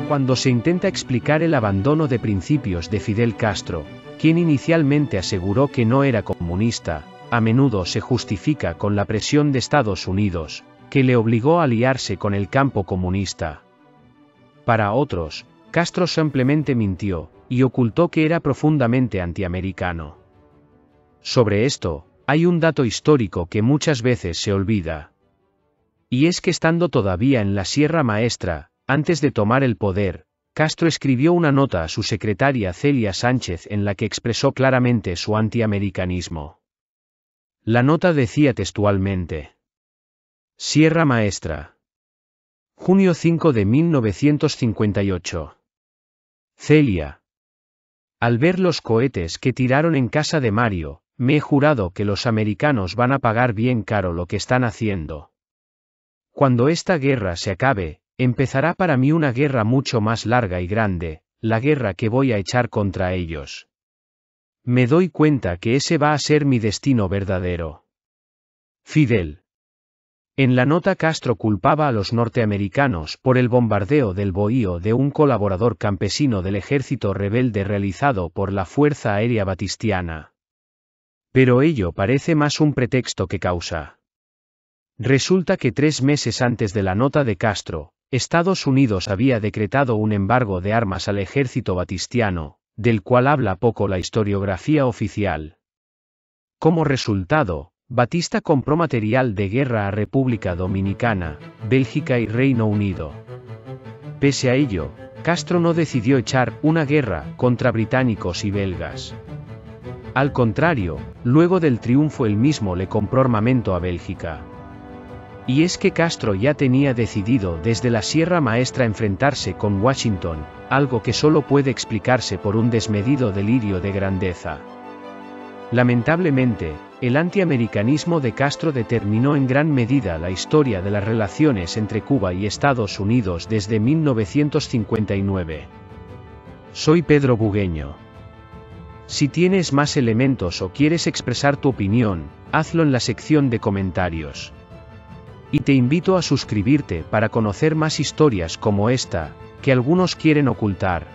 Cuando se intenta explicar el abandono de principios de Fidel Castro, quien inicialmente aseguró que no era comunista, a menudo se justifica con la presión de Estados Unidos, que le obligó a aliarse con el campo comunista. Para otros, Castro simplemente mintió, y ocultó que era profundamente antiamericano. Sobre esto, hay un dato histórico que muchas veces se olvida. Y es que estando todavía en la Sierra Maestra, antes de tomar el poder, Castro escribió una nota a su secretaria Celia Sánchez en la que expresó claramente su antiamericanismo. La nota decía textualmente: Sierra Maestra. Junio 5 de 1958. Celia. Al ver los cohetes que tiraron en casa de Mario, me he jurado que los americanos van a pagar bien caro lo que están haciendo. Cuando esta guerra se acabe, empezará para mí una guerra mucho más larga y grande, la guerra que voy a echar contra ellos. Me doy cuenta que ese va a ser mi destino verdadero. Fidel. En la nota Castro culpaba a los norteamericanos por el bombardeo del bohío de un colaborador campesino del ejército rebelde realizado por la Fuerza Aérea Batistiana. Pero ello parece más un pretexto que causa. Resulta que 3 meses antes de la nota de Castro, Estados Unidos había decretado un embargo de armas al ejército batistiano, del cual habla poco la historiografía oficial. Como resultado, Batista compró material de guerra a República Dominicana, Bélgica y Reino Unido. Pese a ello, Castro no decidió echar una guerra contra británicos y belgas. Al contrario, luego del triunfo él mismo le compró armamento a Bélgica. Y es que Castro ya tenía decidido desde la Sierra Maestra enfrentarse con Washington, algo que solo puede explicarse por un desmedido delirio de grandeza. Lamentablemente, el antiamericanismo de Castro determinó en gran medida la historia de las relaciones entre Cuba y Estados Unidos desde 1959. Soy Pedro Bugueño. Si tienes más elementos o quieres expresar tu opinión, hazlo en la sección de comentarios. Y te invito a suscribirte para conocer más historias como esta, que algunos quieren ocultar.